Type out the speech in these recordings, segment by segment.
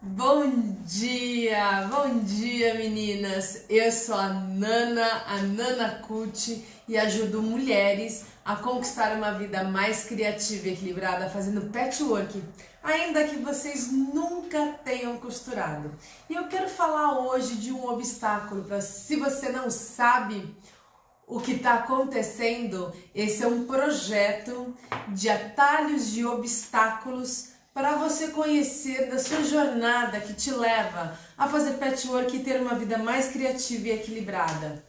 Bom dia meninas! Eu sou a Nana Cut e ajudo mulheres a conquistar uma vida mais criativa e equilibrada fazendo patchwork, ainda que vocês nunca tenham costurado. E eu quero falar hoje de um obstáculo para se você não sabe o que está acontecendo, esse é um projeto de atalhos de obstáculos para você conhecer da sua jornada que te leva a fazer patchwork e ter uma vida mais criativa e equilibrada.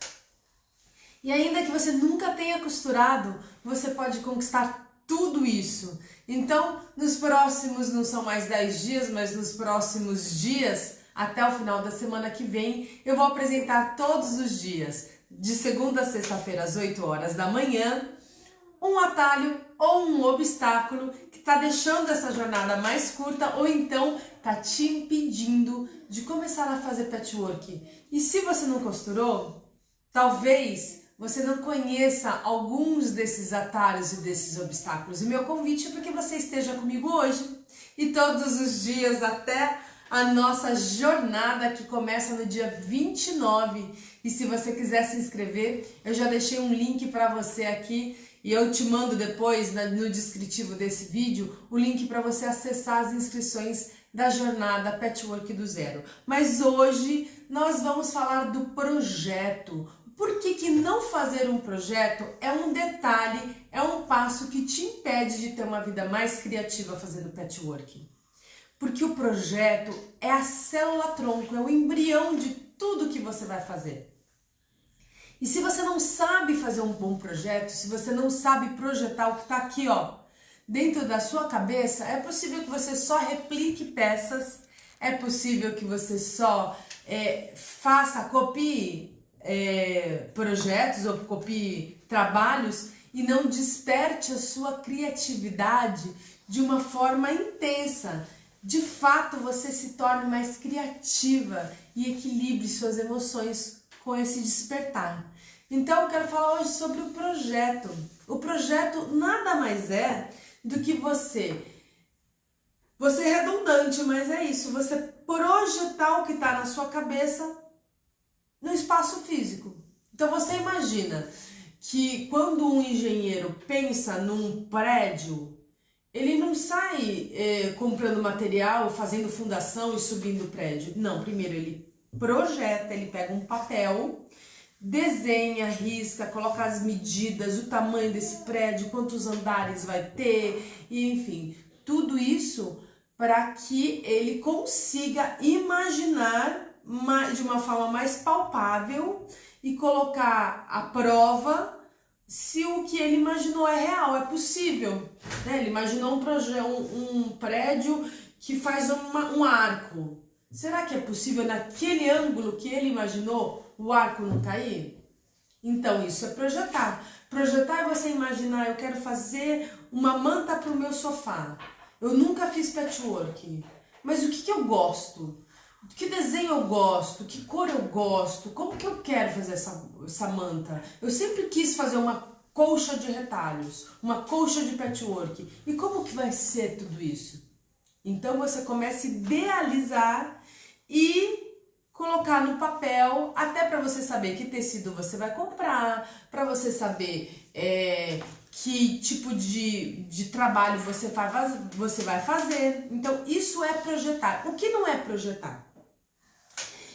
E ainda que você nunca tenha costurado, você pode conquistar tudo isso. Então, nos próximos, não são mais 10 dias, mas nos próximos dias, até o final da semana que vem, eu vou apresentar todos os dias, de segunda a sexta-feira às 8 horas da manhã, um atalho ou um obstáculo que está deixando essa jornada mais curta ou então está te impedindo de começar a fazer patchwork. E se você não costurou, talvez você não conheça alguns desses atalhos e desses obstáculos. E meu convite é para que você esteja comigo hoje e todos os dias até a nossa jornada que começa no dia 29. E se você quiser se inscrever, eu já deixei um link para você aqui e eu te mando depois no descritivo desse vídeo o link para você acessar as inscrições da jornada Patchwork do Zero. Mas hoje nós vamos falar do projeto. Por que não fazer um projeto é um detalhe, é um passo que te impede de ter uma vida mais criativa fazendo patchwork? Porque o projeto é a célula-tronco, é o embrião de tudo que você vai fazer. E se você não sabe fazer um bom projeto, se você não sabe projetar o que está aqui, ó, dentro da sua cabeça, é possível que você só replique peças, é possível que você só copie projetos ou copie trabalhos e não desperte a sua criatividade de uma forma intensa. De fato, você se torne mais criativa e equilibre suas emoções com esse despertar. Então, eu quero falar hoje sobre o projeto. O projeto nada mais é do que você é redundante, mas é isso, você projetar o que está na sua cabeça no espaço físico. Então, você imagina que quando um engenheiro pensa num prédio, ele não sai comprando material, fazendo fundação e subindo o prédio. Não, primeiro ele projeta, ele pega um papel, desenha, risca, coloca as medidas, o tamanho desse prédio, quantos andares vai ter, e enfim, tudo isso para que ele consiga imaginar de uma forma mais palpável e colocar à prova se o que ele imaginou é real, é possível. Né? Ele imaginou um prédio que faz um arco. Será que é possível naquele ângulo que ele imaginou o arco não cair? Então isso é projetar. Projetar é você imaginar, eu quero fazer uma manta para o meu sofá. Eu nunca fiz patchwork, mas o que eu gosto? Que desenho eu gosto? Que cor eu gosto? Como que eu quero fazer essa manta? Eu sempre quis fazer uma colcha de retalhos, uma colcha de patchwork. E como que vai ser tudo isso? Então você começa a idealizar e colocar no papel, até para você saber que tecido você vai comprar, para você saber que tipo de trabalho você vai fazer. Então isso é projetar. O que não é projetar?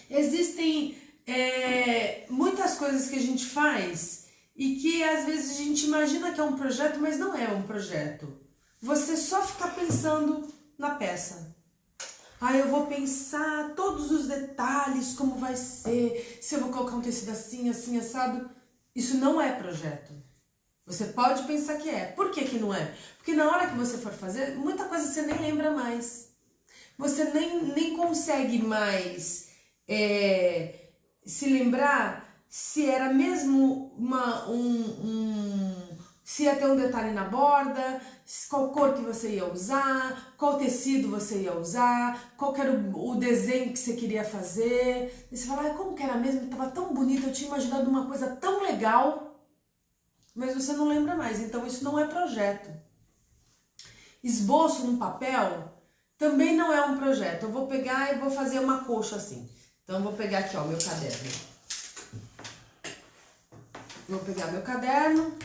Existem muitas coisas que a gente faz e que às vezes a gente imagina que é um projeto, mas não é um projeto. Você só fica pensando na peça. Eu vou pensar todos os detalhes, como vai ser, se eu vou colocar um tecido assim, assim, assado. Isso não é projeto. Você pode pensar que é. Por que não é? Porque na hora que você for fazer, muita coisa você nem lembra mais. Você nem consegue mais se lembrar se era mesmo se ia ter um detalhe na borda, qual cor que você ia usar, qual tecido você ia usar, qual que era o desenho que você queria fazer. E você fala, como que era mesmo? Estava tão bonito, eu tinha imaginado uma coisa tão legal, mas você não lembra mais. Então isso não é projeto. Esboço no papel também não é um projeto. Eu vou pegar e vou fazer uma colcha assim. Então, eu vou pegar aqui, ó, meu caderno. Vou pegar meu caderno.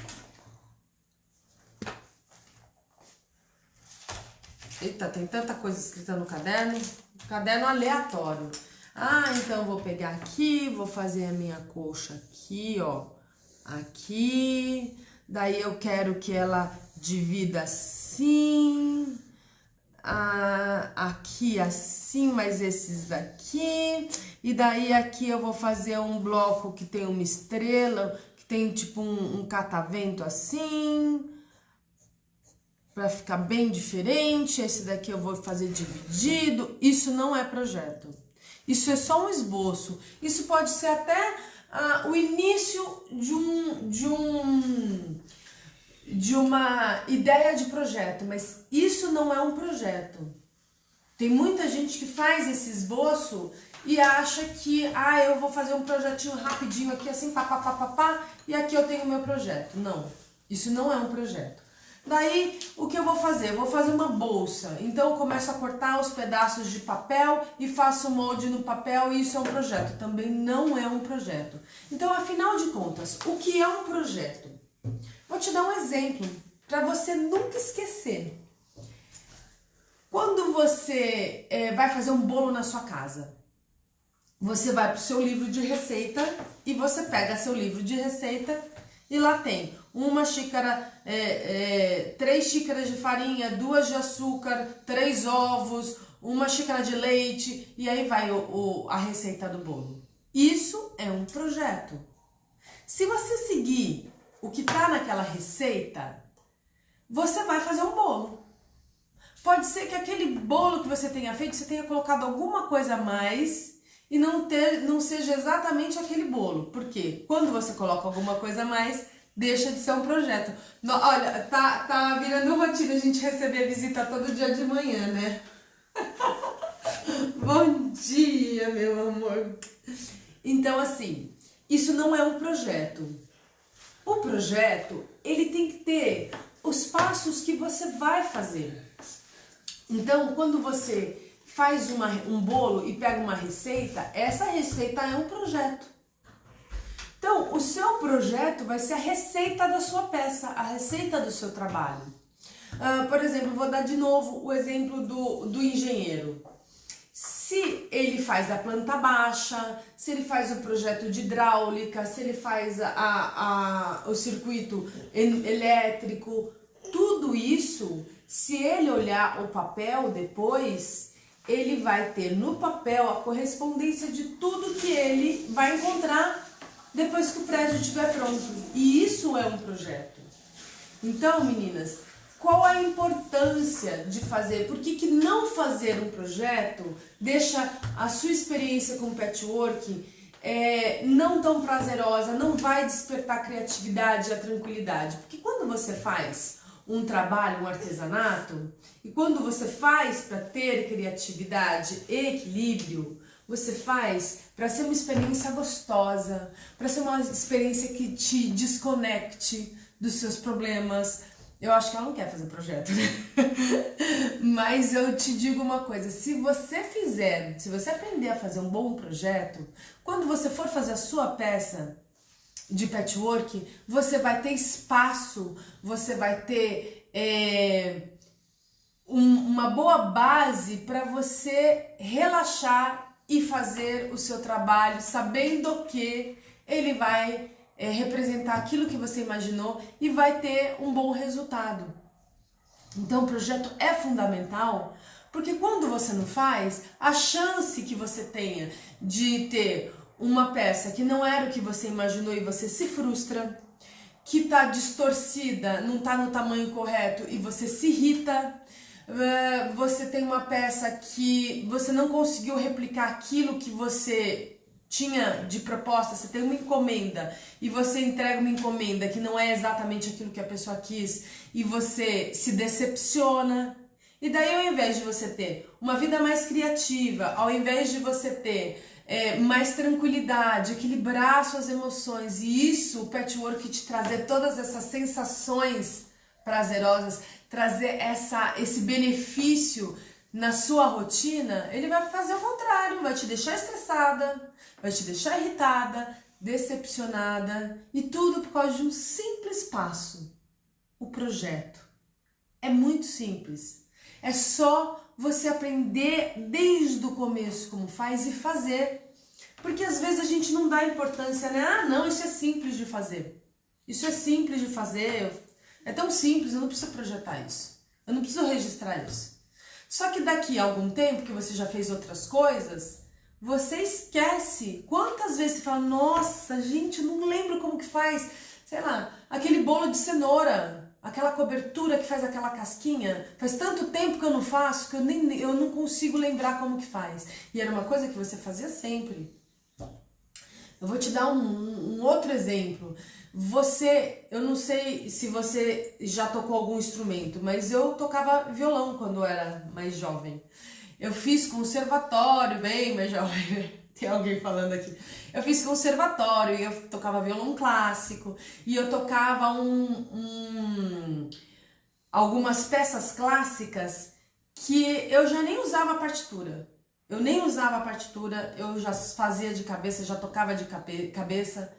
Eita, tem tanta coisa escrita no caderno. Caderno aleatório. Ah, então eu vou pegar aqui, vou fazer a minha colcha aqui, ó. Aqui. Daí eu quero que ela divida assim. Aqui assim, mas esses daqui. E daí aqui eu vou fazer um bloco que tem uma estrela, que tem tipo um catavento assim, para ficar bem diferente. Esse daqui eu vou fazer dividido. Isso não é projeto. Isso é só um esboço. Isso pode ser até o início de uma ideia de projeto, mas isso não é um projeto. Tem muita gente que faz esse esboço e acha que, eu vou fazer um projetinho rapidinho aqui, assim, pá, e aqui eu tenho o meu projeto. Não, isso não é um projeto. Daí, o que eu vou fazer? Eu vou fazer uma bolsa. Então, eu começo a cortar os pedaços de papel e faço o molde no papel e isso é um projeto. Também não é um projeto. Então, afinal de contas, o que é um projeto? Vou te dar um exemplo para você nunca esquecer. Quando você vai fazer um bolo na sua casa, você vai para o seu livro de receita e você pega seu livro de receita e lá tem uma xícara, 3 xícaras de farinha, 2 de açúcar, 3 ovos, uma xícara de leite e aí vai a receita do bolo. Isso é um projeto. Se você seguir o que está naquela receita, você vai fazer um bolo. Pode ser que aquele bolo que você tenha feito, você tenha colocado alguma coisa a mais e não seja exatamente aquele bolo. Por quê? Quando você coloca alguma coisa a mais, deixa de ser um projeto. Olha, tá virando rotina a gente receber visita todo dia de manhã, né? Bom dia, meu amor. Então, assim, isso não é um projeto. O projeto, ele tem que ter os passos que você vai fazer. Então, quando você faz um bolo e pega uma receita, essa receita é um projeto. Então, o seu projeto vai ser a receita da sua peça, a receita do seu trabalho. Por exemplo, vou dar de novo o exemplo do engenheiro. Se ele faz a planta baixa, se ele faz o projeto de hidráulica, se ele faz o circuito elétrico, tudo isso, se ele olhar o papel depois, ele vai ter no papel a correspondência de tudo que ele vai encontrar depois que o prédio estiver pronto. E isso é um projeto. Então, meninas, qual a importância de fazer? Por que não fazer um projeto deixa a sua experiência com patchwork não tão prazerosa, não vai despertar a criatividade e a tranquilidade? Porque quando você faz um trabalho, um artesanato, e quando você faz para ter criatividade e equilíbrio, você faz para ser uma experiência gostosa, para ser uma experiência que te desconecte dos seus problemas. Eu acho que ela não quer fazer projeto, né? Mas eu te digo uma coisa, se você aprender a fazer um bom projeto, quando você for fazer a sua peça de patchwork, você vai ter espaço, você vai ter uma boa base para você relaxar e fazer o seu trabalho, sabendo que ele vai representar aquilo que você imaginou e vai ter um bom resultado. Então o projeto é fundamental, porque quando você não faz, a chance que você tenha de ter uma peça que não era o que você imaginou e você se frustra, que está distorcida, não está no tamanho correto e você se irrita, você tem uma peça que você não conseguiu replicar aquilo que você tinha de proposta, você tem uma encomenda e você entrega uma encomenda que não é exatamente aquilo que a pessoa quis e você se decepciona. E daí, ao invés de você ter uma vida mais criativa, ao invés de você ter mais tranquilidade, equilibrar suas emoções e isso, o patchwork te trazer todas essas sensações prazerosas, trazer esse benefício na sua rotina, ele vai fazer o contrário, vai te deixar estressada, vai te deixar irritada, decepcionada, e tudo por causa de um simples passo, o projeto. É muito simples. É só você aprender desde o começo como faz e fazer. Porque às vezes a gente não dá importância, né? Ah, não, isso é simples de fazer. Isso é simples de fazer. É tão simples, eu não preciso projetar isso. Eu não preciso registrar isso. Só que daqui a algum tempo que você já fez outras coisas, você esquece. Quantas vezes você fala, nossa, gente, eu não lembro como que faz, sei lá, aquele bolo de cenoura, aquela cobertura que faz aquela casquinha. Faz tanto tempo que eu não faço que eu não consigo lembrar como que faz. E era uma coisa que você fazia sempre. Eu vou te dar um outro exemplo. Eu não sei se você já tocou algum instrumento, mas eu tocava violão quando eu era mais jovem. Eu fiz conservatório, bem mais jovem, tem alguém falando aqui. Eu fiz conservatório e eu tocava violão clássico e eu tocava algumas peças clássicas que eu já nem usava a partitura. Eu nem usava a partitura, eu já fazia de cabeça, já tocava de cabeça.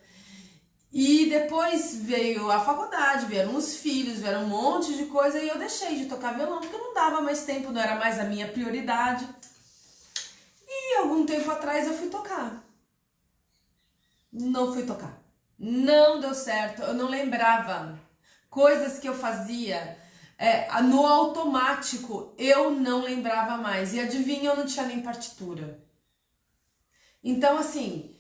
E depois veio a faculdade, vieram os filhos, vieram um monte de coisa e eu deixei de tocar violão porque não dava mais tempo, não era mais a minha prioridade. E algum tempo atrás eu fui tocar. Não fui tocar. Não deu certo, eu não lembrava. Coisas que eu fazia no automático, eu não lembrava mais. E adivinha, eu não tinha nem partitura. Então, assim,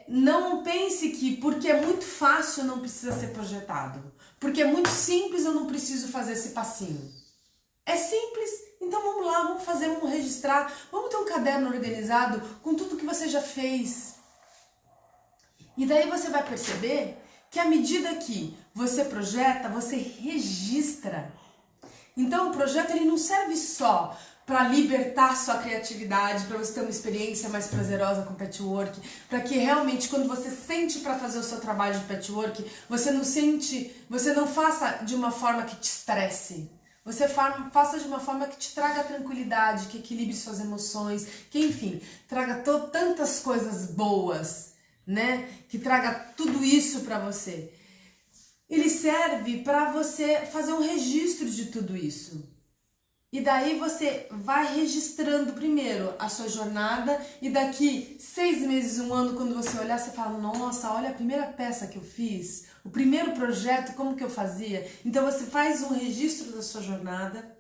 não pense que porque é muito fácil não precisa ser projetado. Porque é muito simples, eu não preciso fazer esse passinho. É simples, então vamos lá, vamos fazer, vamos registrar. Vamos ter um caderno organizado com tudo que você já fez. E daí você vai perceber que à medida que você projeta, você registra. Então o projeto ele não serve só para libertar sua criatividade, para você ter uma experiência mais prazerosa com patchwork, para que realmente quando você sente para fazer o seu trabalho de patchwork, você não faça de uma forma que te estresse. Você faça de uma forma que te traga tranquilidade, que equilibre suas emoções, que enfim, traga tantas coisas boas, né? Que traga tudo isso para você. Ele serve para você fazer um registro de tudo isso. E daí você vai registrando primeiro a sua jornada e daqui 6 meses, 1 ano, quando você olhar, você fala, nossa, olha a primeira peça que eu fiz, o primeiro projeto, como que eu fazia. Então você faz um registro da sua jornada,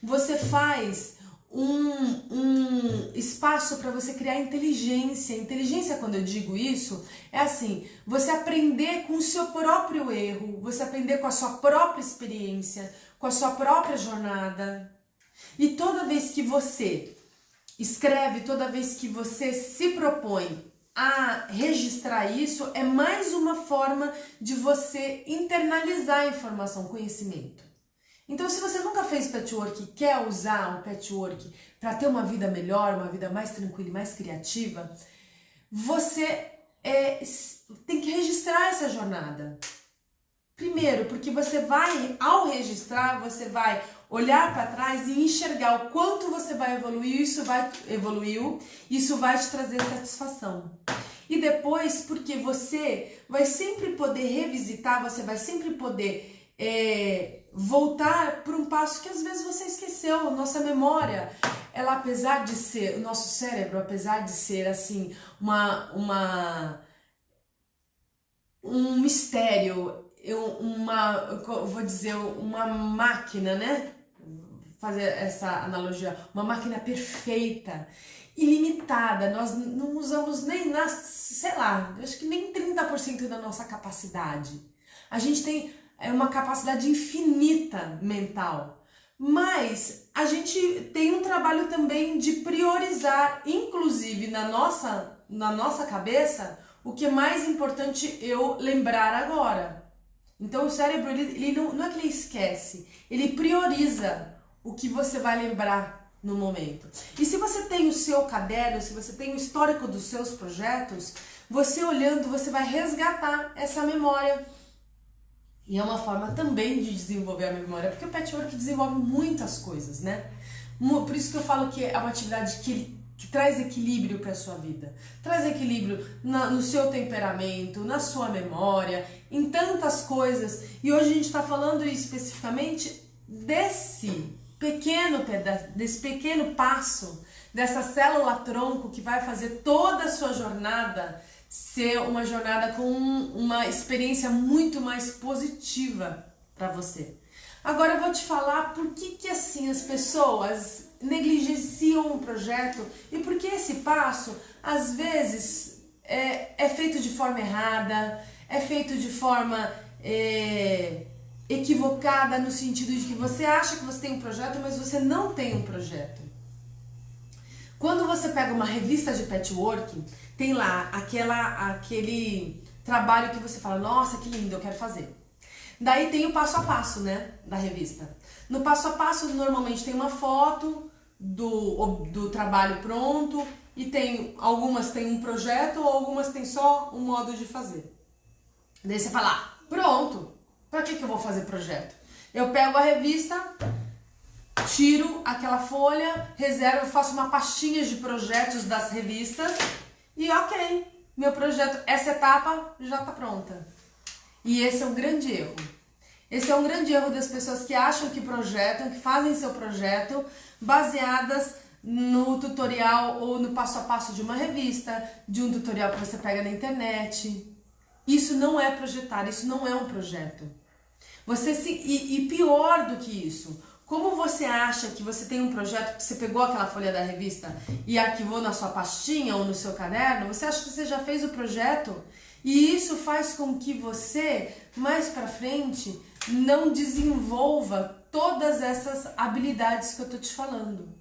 você faz um espaço para você criar inteligência. Inteligência, quando eu digo isso, é assim, você aprender com o seu próprio erro, você aprender com a sua própria experiência, com a sua própria jornada. E toda vez que você escreve, toda vez que você se propõe a registrar isso, é mais uma forma de você internalizar a informação, conhecimento. Então, se você nunca fez patchwork e quer usar o patchwork para ter uma vida melhor, uma vida mais tranquila e mais criativa, você tem que registrar essa jornada. Primeiro, porque você vai, ao registrar, você vai olhar para trás e enxergar o quanto você vai evoluir, isso vai te trazer satisfação. E depois, porque você vai sempre poder revisitar, você vai sempre poder voltar para um passo que às vezes você esqueceu. Nossa memória, ela apesar de ser, o nosso cérebro, apesar de ser assim, um mistério, vou dizer, uma máquina, né? Fazer essa analogia, uma máquina perfeita, ilimitada. Nós não usamos nem, sei lá, acho que nem 30% da nossa capacidade. A gente tem uma capacidade infinita mental, mas a gente tem um trabalho também de priorizar, inclusive na nossa cabeça, o que é mais importante eu lembrar agora. Então o cérebro, ele não é que ele esquece, ele prioriza o que você vai lembrar no momento. E se você tem o seu caderno, se você tem o histórico dos seus projetos, você olhando, você vai resgatar essa memória. E é uma forma também de desenvolver a memória, porque o patchwork desenvolve muitas coisas, né? Por isso que eu falo que é uma atividade que traz equilíbrio para a sua vida. Traz equilíbrio no seu temperamento, na sua memória, em tantas coisas. E hoje a gente está falando especificamente desse pequeno passo, dessa célula-tronco que vai fazer toda a sua jornada ser uma jornada com uma experiência muito mais positiva para você. Agora eu vou te falar por que assim as pessoas negligenciam um projeto e por que esse passo às vezes é feito de forma errada, é feito de forma equivocada, no sentido de que você acha que você tem um projeto, mas você não tem um projeto. Quando você pega uma revista de patchwork, tem lá aquele trabalho que você fala, nossa, que lindo, eu quero fazer. Daí tem o passo a passo, né, da revista. No passo a passo, normalmente tem uma foto do trabalho pronto e algumas tem um projeto ou algumas tem só um modo de fazer. Daí você fala, pronto, pra que eu vou fazer projeto? Eu pego a revista, tiro aquela folha, reservo, faço uma pastinha de projetos das revistas e ok, meu projeto, essa etapa já tá pronta. E esse é um grande erro. Esse é um grande erro das pessoas que acham que projetam, que fazem seu projeto baseadas no tutorial ou no passo a passo de uma revista, de um tutorial que você pega na internet. Isso não é projetar, isso não é um projeto. E pior do que isso, como você acha que você tem um projeto, que você pegou aquela folha da revista e arquivou na sua pastinha ou no seu caderno, você acha que você já fez o projeto e isso faz com que você, mais pra frente, não desenvolva todas essas habilidades que eu tô te falando.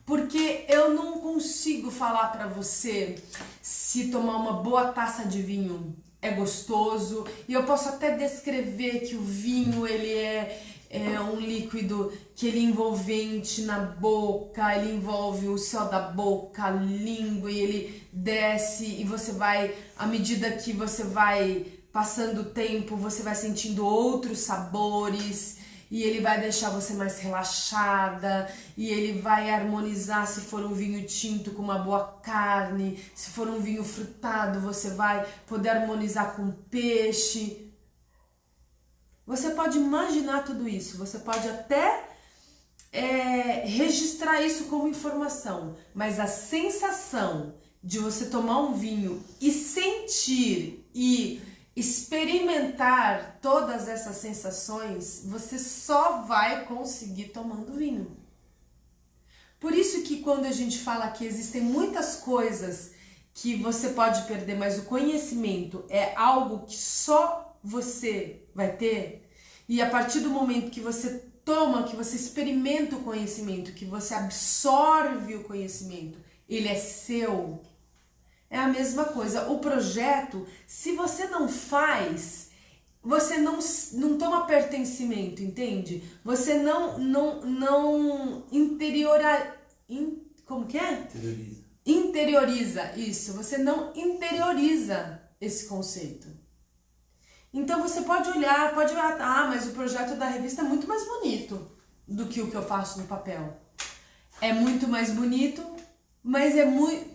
Porque eu não consigo falar pra você se tomar uma boa taça de vinho é gostoso, e eu posso até descrever que o vinho ele é um líquido que ele é envolvente na boca, ele envolve o céu da boca, a língua, e ele desce, e você vai, à medida que você vai passando o tempo, você vai sentindo outros sabores, e ele vai deixar você mais relaxada, e ele vai harmonizar se for um vinho tinto com uma boa carne, se for um vinho frutado, você vai poder harmonizar com peixe. Você pode imaginar tudo isso, você pode até registrar isso como informação, mas a sensação de você tomar um vinho e sentir e experimentar todas essas sensações, você só vai conseguir tomando vinho. Por isso que quando a gente fala que existem muitas coisas que você pode perder, mas o conhecimento é algo que só você vai ter, e a partir do momento que você toma, que você experimenta o conhecimento, que você absorve o conhecimento, ele é seu. É a mesma coisa. O projeto, se você não faz, você não toma pertencimento, entende? Você não como que é? Interioriza isso. Você não interioriza esse conceito. Então você pode olhar, mas o projeto da revista é muito mais bonito do que o que eu faço no papel. É muito mais bonito, mas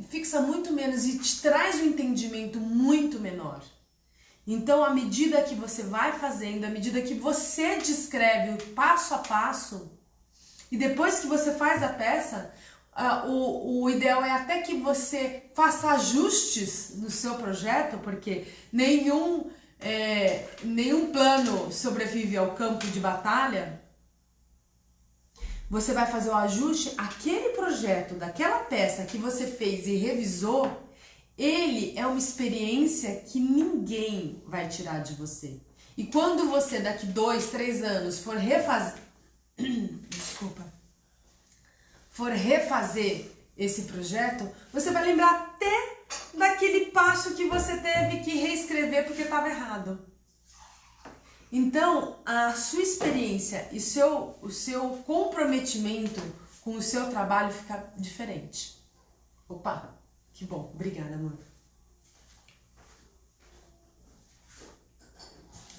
fixa muito menos e te traz um entendimento muito menor. Então, à medida que você vai fazendo, à medida que você descreve o passo a passo, e depois que você faz a peça, o ideal é até que você faça ajustes no seu projeto, porque nenhum plano sobrevive ao campo de batalha. Você vai fazer o ajuste, aquele projeto, daquela peça que você fez e revisou, ele é uma experiência que ninguém vai tirar de você. E quando você, daqui 2, 3 anos, for refazer esse projeto, você vai lembrar até daquele passo que você teve que reescrever porque estava errado. Então, a sua experiência e o seu comprometimento com o seu trabalho fica diferente. Opa, que bom. Obrigada, amor.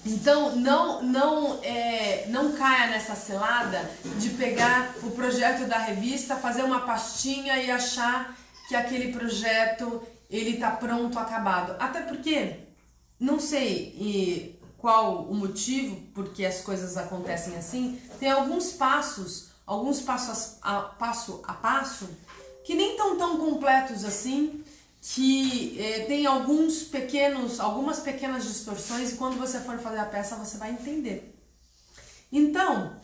Então, não caia nessa cilada de pegar o projeto da revista, fazer uma pastinha e achar que aquele projeto ele tá pronto, acabado. Até porque, não sei qual o motivo porque as coisas acontecem assim, tem alguns passos passo a passo, que nem tão completos assim, que tem algumas pequenas distorções, e quando você for fazer a peça você vai entender. Então,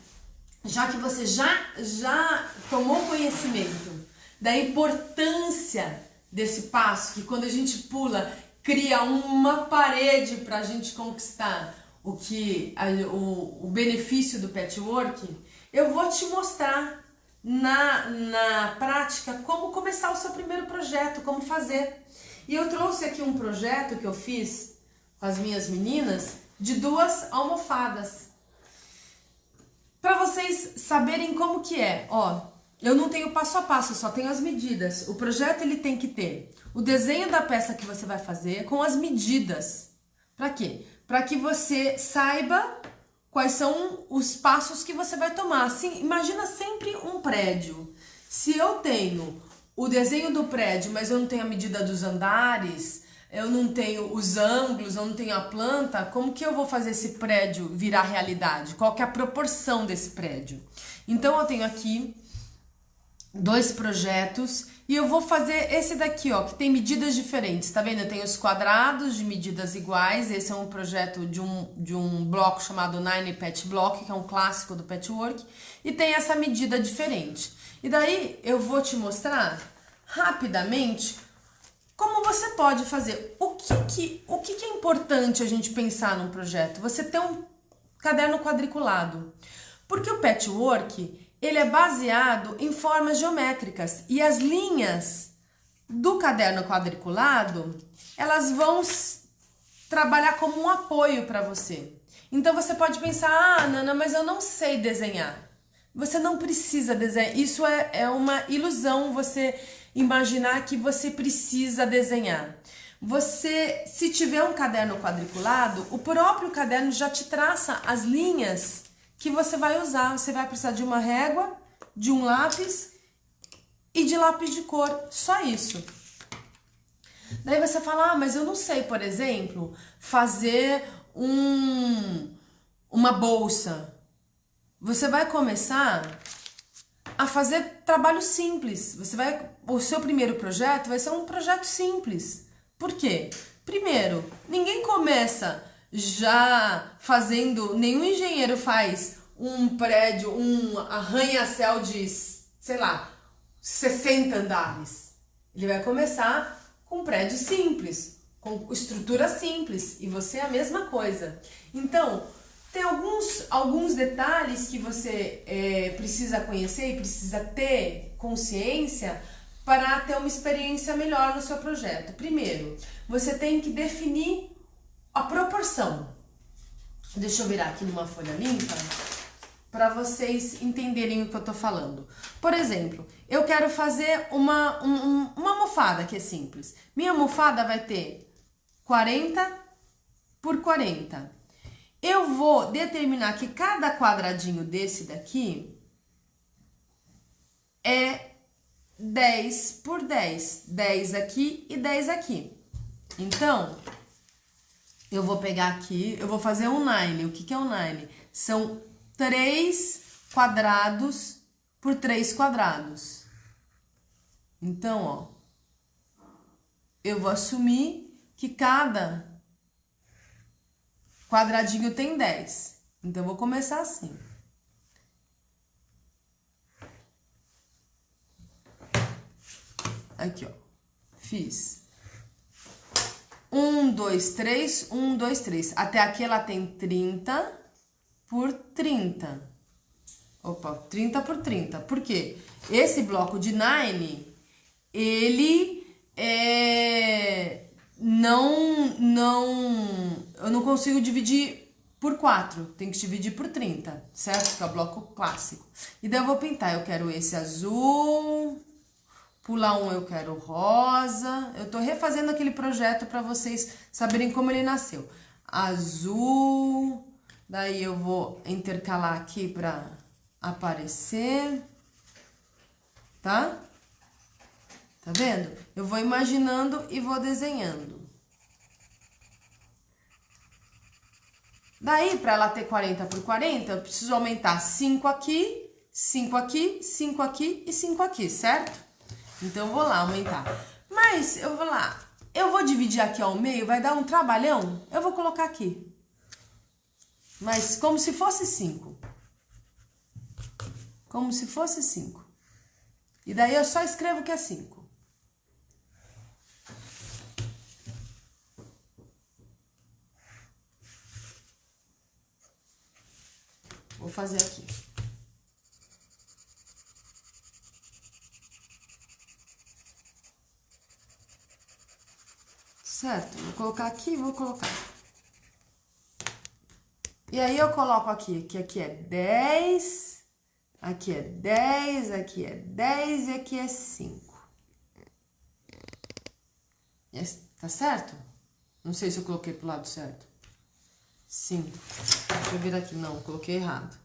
já que você já tomou conhecimento da importância desse passo, que quando a gente pula, cria uma parede para a gente conquistar o benefício do patchwork, eu vou te mostrar na prática como começar o seu primeiro projeto, como fazer. E eu trouxe aqui um projeto que eu fiz com as minhas meninas de 2 almofadas, para vocês saberem como que é. Ó, eu não tenho passo a passo, só tenho as medidas. O projeto ele tem que ter o desenho da peça que você vai fazer com as medidas. Para quê? Para que você saiba quais são os passos que você vai tomar. Assim, imagina sempre um prédio. Se eu tenho o desenho do prédio, mas eu não tenho a medida dos andares, eu não tenho os ângulos, eu não tenho a planta, como que eu vou fazer esse prédio virar realidade? Qual que é a proporção desse prédio? Então eu tenho aqui 2 projetos e eu vou fazer esse daqui, ó, que tem medidas diferentes, tá vendo? Eu tenho os quadrados de medidas iguais. Esse é um projeto de um bloco chamado Nine Patch Block, que é um clássico do patchwork, e tem essa medida diferente. E daí eu vou te mostrar rapidamente como você pode fazer. O que é importante a gente pensar num projeto? Você ter um caderno quadriculado, porque o patchwork ele é baseado em formas geométricas e as linhas do caderno quadriculado, elas vão trabalhar como um apoio para você. Então você pode pensar, ah, Nana, mas eu não sei desenhar. Você não precisa desenhar, isso é uma ilusão você imaginar que você precisa desenhar. Você, se tiver um caderno quadriculado, o próprio caderno já te traça as linhas que você vai usar. Você vai precisar de uma régua, de um lápis e de lápis de cor, só isso. Daí você fala, ah, mas eu não sei, por exemplo, fazer uma bolsa. Você vai começar a fazer trabalho simples. O seu primeiro projeto vai ser um projeto simples. Por quê? Primeiro, ninguém começa já fazendo, nenhum engenheiro faz um prédio, um arranha-céu de, sei lá, 60 andares. Ele vai começar com um prédio simples, com estrutura simples, e você é a mesma coisa. Então, tem alguns detalhes que você precisa conhecer e precisa ter consciência para ter uma experiência melhor no seu projeto. Primeiro, você tem que definir a proporção. Deixa eu virar aqui numa folha limpa para vocês entenderem o que eu tô falando. Por exemplo, eu quero fazer uma almofada que é simples. Minha almofada vai ter 40 por 40. Eu vou determinar que cada quadradinho desse daqui é 10 por 10. 10 aqui e 10 aqui. Então, eu vou pegar aqui, eu vou fazer um nine. O que é um nine? São 3 quadrados por 3 quadrados. Então, ó, eu vou assumir que cada quadradinho tem 10. Então, eu vou começar assim. Aqui, ó. Fiz. 1, 2, 3, 1, 2, 3. Até aqui ela tem 30 por 30. Opa, 30 por 30. Por quê? Esse bloco de nine, ele eu não consigo dividir por 4, tem que dividir por 30, certo? Que é o bloco clássico. E daí eu vou pintar, eu quero esse azul, pular um eu quero rosa. Eu tô refazendo aquele projeto para vocês saberem como ele nasceu. azul, daí eu vou intercalar aqui pra aparecer, tá? Tá vendo? Eu vou imaginando e vou desenhando. Daí, pra ela ter 40 por 40, eu preciso aumentar 5 aqui, 5 aqui, 5 aqui e 5 aqui, certo? Então, eu vou lá aumentar. Mas, eu vou lá, eu vou dividir aqui ao meio, vai dar um trabalhão, eu vou colocar aqui. Mas como se fosse 5. Como se fosse 5. E daí eu só escrevo que é 5. Vou fazer aqui. Certo? Vou colocar aqui e vou colocar. E aí eu coloco aqui, que aqui é 10, aqui é 10, aqui é 10 e aqui é 5. Tá certo? Não sei se eu coloquei pro lado certo. 5. Deixa eu vir aqui. Não, coloquei errado.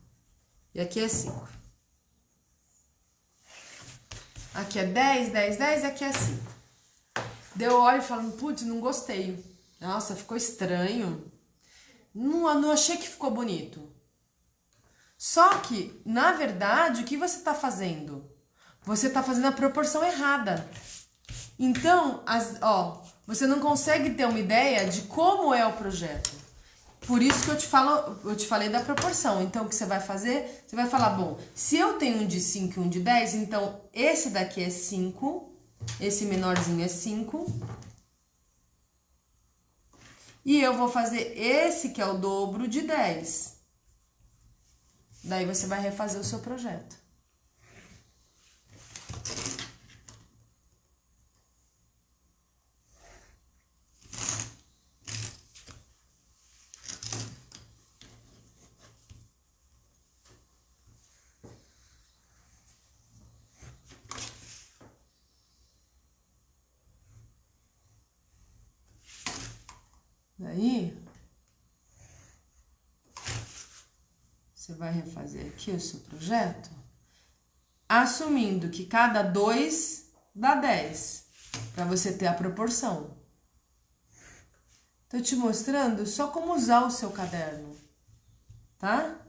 E aqui é 5. Aqui é 10, 10, 10 e aqui é 5. Deu olho e falo, putz, não gostei. Nossa, ficou estranho. Não achei que ficou bonito. Só que, na verdade, o que você tá fazendo? Você tá fazendo a proporção errada. Então, você não consegue ter uma ideia de como é o projeto. Por isso que eu te falei da proporção. Então, o que você vai fazer? Você vai falar, bom, se eu tenho um de 5 e um de 10, então esse daqui é 5, esse menorzinho é 5. E eu vou fazer esse que é o dobro de 10. Daí você vai refazer o seu projeto. Daí, você vai refazer aqui o seu projeto, assumindo que cada 2 dá 10, para você ter a proporção. Tô te mostrando só como usar o seu caderno, tá?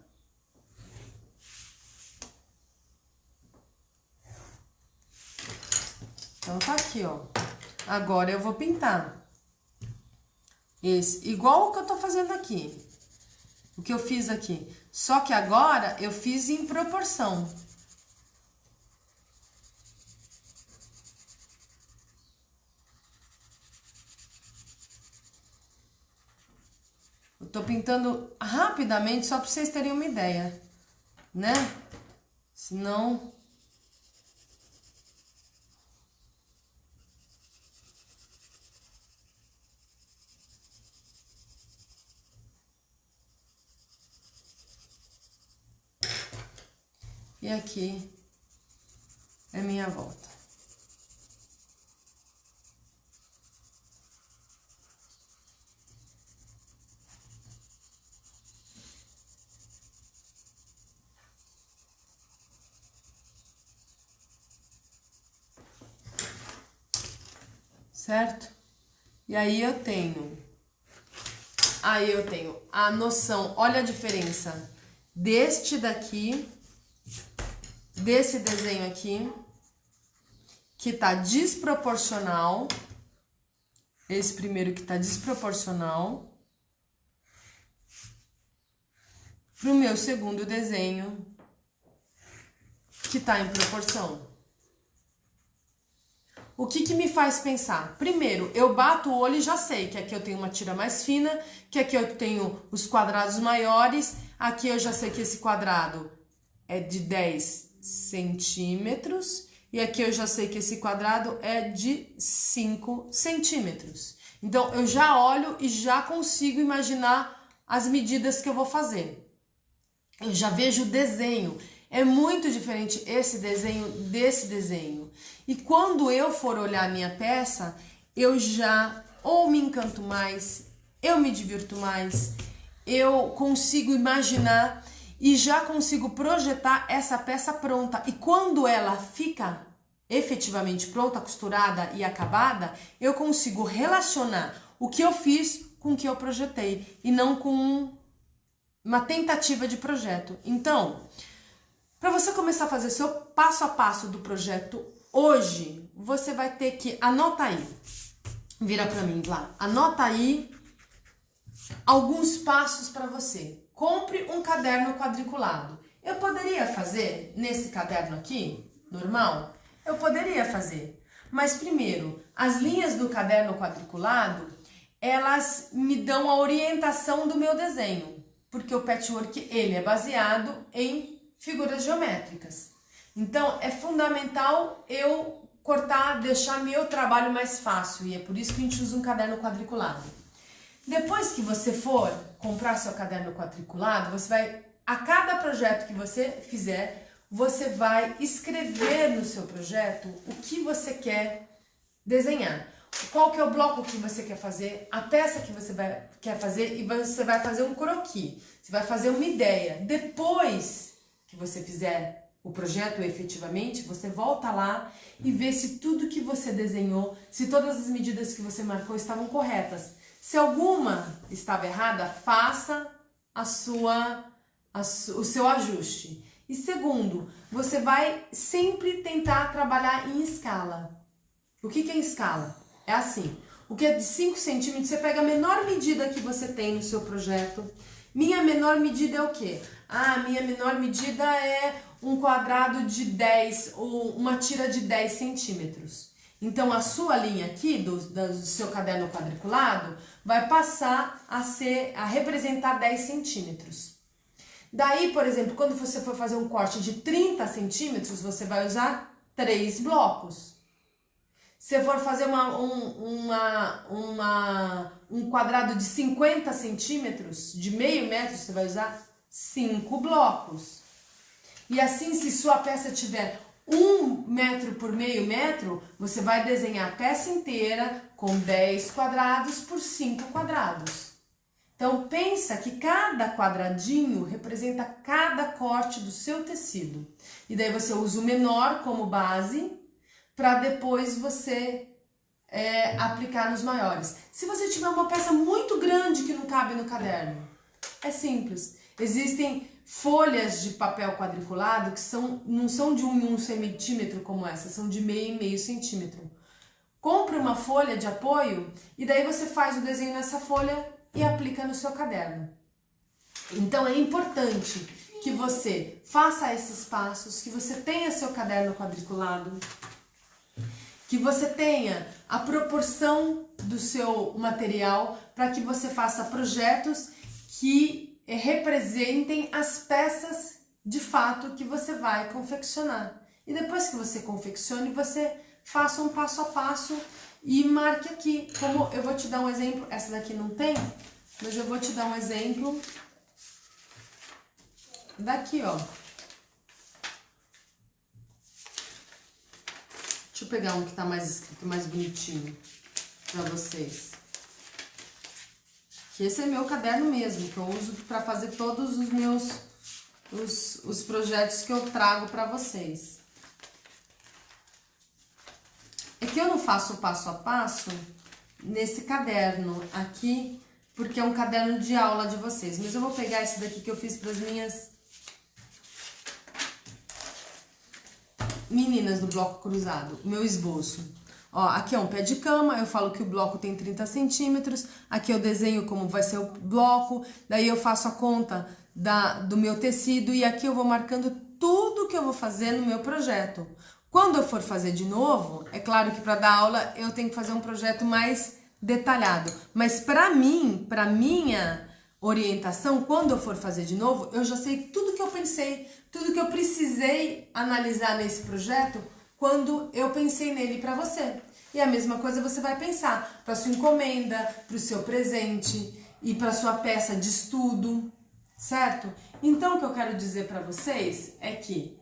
Então, tá aqui, ó. Agora eu vou pintar. Esse, igual o que eu tô fazendo aqui. O que eu fiz aqui. Só que agora eu fiz em proporção. Eu tô pintando rapidamente só pra vocês terem uma ideia, né? Senão... E aqui é minha volta. Certo? E aí eu tenho a noção, olha a diferença deste daqui, desse desenho aqui, que tá desproporcional, esse primeiro que tá desproporcional, pro meu segundo desenho, que tá em proporção. O que que me faz pensar? Primeiro, eu bato o olho e já sei que aqui eu tenho uma tira mais fina, que aqui eu tenho os quadrados maiores, aqui eu já sei que esse quadrado é de 10 centímetros, e aqui eu já sei que esse quadrado é de 5 centímetros. Então, eu já olho e já consigo imaginar as medidas que eu vou fazer. Eu já vejo o desenho. É muito diferente esse desenho desse desenho. E quando eu for olhar a minha peça, eu já ou me encanto mais, eu me divirto mais, eu consigo imaginar e já consigo projetar essa peça pronta. E quando ela fica efetivamente pronta, costurada e acabada, eu consigo relacionar o que eu fiz com o que eu projetei e não com uma tentativa de projeto. Então, para você começar a fazer seu passo a passo do projeto hoje, você vai ter que, anota aí, vira para mim lá, anota aí alguns passos para você. Compre um caderno quadriculado. Eu poderia fazer nesse caderno aqui, normal? Eu poderia fazer. Mas primeiro, as linhas do caderno quadriculado, elas me dão a orientação do meu desenho. Porque o patchwork, ele é baseado em figuras geométricas. Então, é fundamental eu cortar, deixar meu trabalho mais fácil. E é por isso que a gente usa um caderno quadriculado. Depois que você for comprar seu caderno quadriculado, você vai, a cada projeto que você fizer, você vai escrever no seu projeto o que você quer desenhar. Qual que é o bloco que você quer fazer, a peça que você quer fazer, e você vai fazer um croquis. Você vai fazer uma ideia. Depois que você fizer o projeto efetivamente, você volta lá e vê se tudo que você desenhou, se todas as medidas que você marcou estavam corretas. Se alguma estava errada, faça o seu ajuste. E segundo, você vai sempre tentar trabalhar em escala. O que é escala? É assim, o que é de 5 centímetros, você pega a menor medida que você tem no seu projeto. Minha menor medida é o quê? Minha menor medida é um quadrado de 10, ou uma tira de 10 centímetros. Então, a sua linha aqui, do seu caderno quadriculado, vai passar a representar 10 centímetros. Daí, por exemplo, quando você for fazer um corte de 30 centímetros, você vai usar 3 blocos. Se for fazer um quadrado de 50 centímetros, de meio metro, você vai usar 5 blocos. E assim, se sua peça tiver 1 metro por meio metro, você vai desenhar a peça inteira com 10 quadrados por 5 quadrados. Então, pensa que cada quadradinho representa cada corte do seu tecido. E daí você usa o menor como base, para depois você aplicar nos maiores. Se você tiver uma peça muito grande que não cabe no caderno, é simples. Existem folhas de papel quadriculado que não são de 1 em 1 centímetro como essa, são de meio em meio centímetro. Compre uma folha de apoio e daí você faz o desenho nessa folha e aplica no seu caderno. Então é importante que você faça esses passos, que você tenha seu caderno quadriculado, que você tenha a proporção do seu material para que você faça projetos que representem as peças de fato que você vai confeccionar. E depois que você confeccione, você faça um passo a passo e marque aqui. Como eu vou te dar um exemplo, essa daqui não tem, mas eu vou te dar um exemplo daqui, ó. Deixa eu pegar um que tá mais escrito, mais bonitinho pra vocês. Que esse é meu caderno mesmo, que eu uso para fazer todos os meus os projetos que eu trago para vocês. É que eu não faço passo a passo nesse caderno aqui, porque é um caderno de aula de vocês. Mas eu vou pegar esse daqui que eu fiz para as minhas meninas do bloco cruzado, o meu esboço. Ó, aqui é um pé de cama, eu falo que o bloco tem 30 centímetros, aqui eu desenho como vai ser o bloco, daí eu faço a conta do meu tecido e aqui eu vou marcando tudo que eu vou fazer no meu projeto. Quando eu for fazer de novo, é claro que para dar aula eu tenho que fazer um projeto mais detalhado, mas para mim, para minha orientação, quando eu for fazer de novo, eu já sei tudo que eu pensei, tudo que eu precisei analisar nesse projeto quando eu pensei nele para você. E a mesma coisa você vai pensar para sua encomenda, para o seu presente e para sua peça de estudo, certo? Então o que eu quero dizer para vocês é que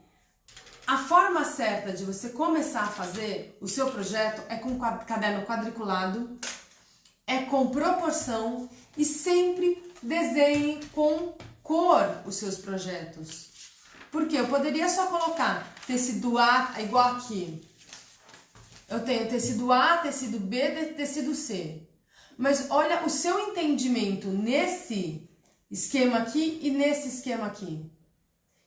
a forma certa de você começar a fazer o seu projeto é com caderno quadriculado, é com proporção E sempre desenhe com cor os seus projetos. Porque eu poderia só colocar tecido A igual aqui. Eu tenho tecido A, tecido B, tecido C. Mas olha o seu entendimento nesse esquema aqui e nesse esquema aqui.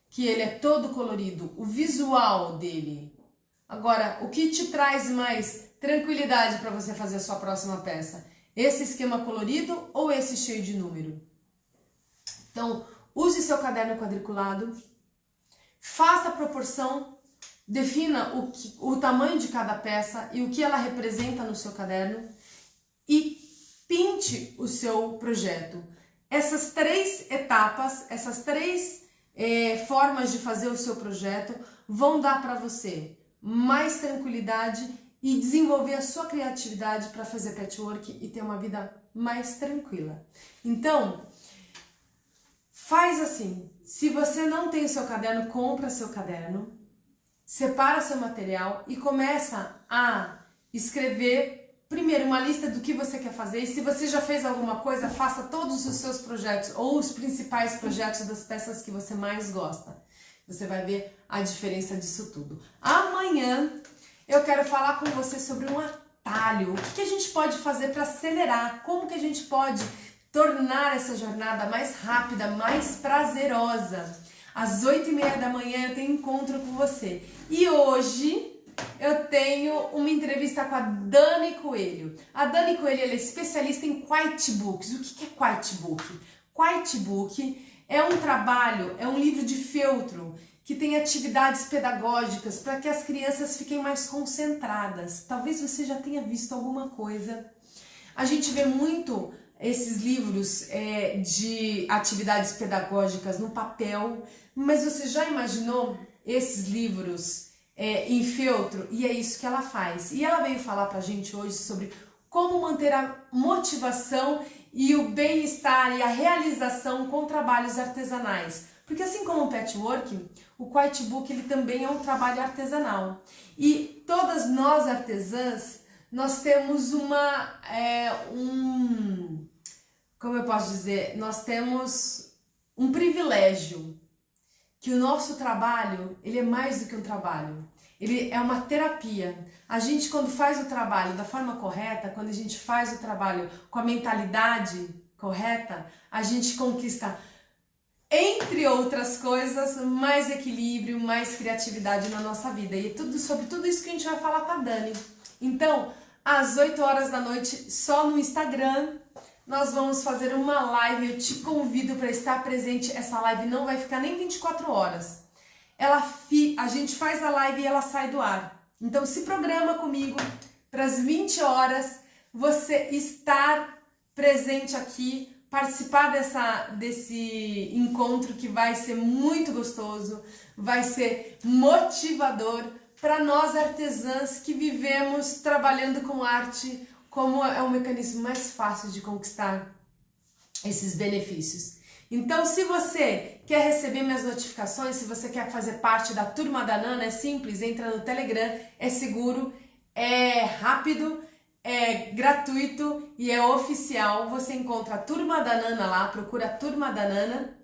Que ele é todo colorido, o visual dele. Agora, o que te traz mais tranquilidade para você fazer a sua próxima peça? Esse esquema colorido ou esse cheio de número? Então, use seu caderno quadriculado, faça a proporção, defina o tamanho de cada peça e o que ela representa no seu caderno e pinte o seu projeto. Essas 3 etapas, essas 3 formas de fazer o seu projeto vão dar para você mais tranquilidade e desenvolver a sua criatividade para fazer patchwork e ter uma vida mais tranquila. Então, faz assim, se você não tem o seu caderno, compra seu caderno, separa seu material e começa a escrever primeiro uma lista do que você quer fazer. E se você já fez alguma coisa, faça todos os seus projetos ou os principais projetos das peças que você mais gosta. Você vai ver a diferença disso tudo. Amanhã eu quero falar com você sobre um atalho. O que a gente pode fazer para acelerar? Como que a gente pode tornar essa jornada mais rápida, mais prazerosa? Às 8h30 da manhã eu tenho encontro com você. E hoje eu tenho uma entrevista com a Dani Coelho. A Dani Coelho ela é especialista em quitebooks. O que é quitebook? Quitebook é um trabalho, é um livro de feltro que tem atividades pedagógicas para que as crianças fiquem mais concentradas. Talvez você já tenha visto alguma coisa. A gente vê muito esses livros de atividades pedagógicas no papel, mas você já imaginou esses livros em feltro? E é isso que ela faz. E ela veio falar pra gente hoje sobre como manter a motivação e o bem-estar e a realização com trabalhos artesanais. Porque assim como o patchwork, o quitebook ele também é um trabalho artesanal. E todas nós artesãs, nós temos como eu posso dizer, nós temos um privilégio, que o nosso trabalho, ele é mais do que um trabalho. Ele é uma terapia. A gente, quando faz o trabalho da forma correta, quando a gente faz o trabalho com a mentalidade correta, a gente conquista, entre outras coisas, mais equilíbrio, mais criatividade na nossa vida. E é sobre tudo isso que a gente vai falar com a Dani. Então, às 8 horas da noite, só no Instagram, nós vamos fazer uma live. Eu te convido para estar presente. Essa live não vai ficar nem 24 horas. A gente faz a live e ela sai do ar. Então se programa comigo para as 20 horas você estar presente aqui, participar desse encontro que vai ser muito gostoso, vai ser motivador para nós artesãs que vivemos trabalhando com arte, como é o mecanismo mais fácil de conquistar esses benefícios. Então, se você quer receber minhas notificações, se você quer fazer parte da Turma da Nana, é simples, entra no Telegram, é seguro, é rápido, é gratuito e é oficial. Você encontra a Turma da Nana lá, procura a Turma da Nana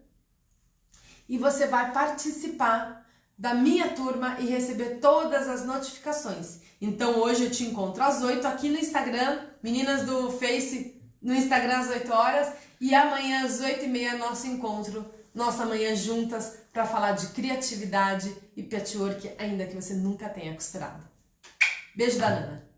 e você vai participar da minha turma e receber todas as notificações. Então hoje eu te encontro às 8 aqui no Instagram, meninas do Face no Instagram às 8 horas e amanhã às 8h30 nosso encontro, nossa manhã juntas para falar de criatividade e patchwork, ainda que você nunca tenha costurado. Beijo da Nana!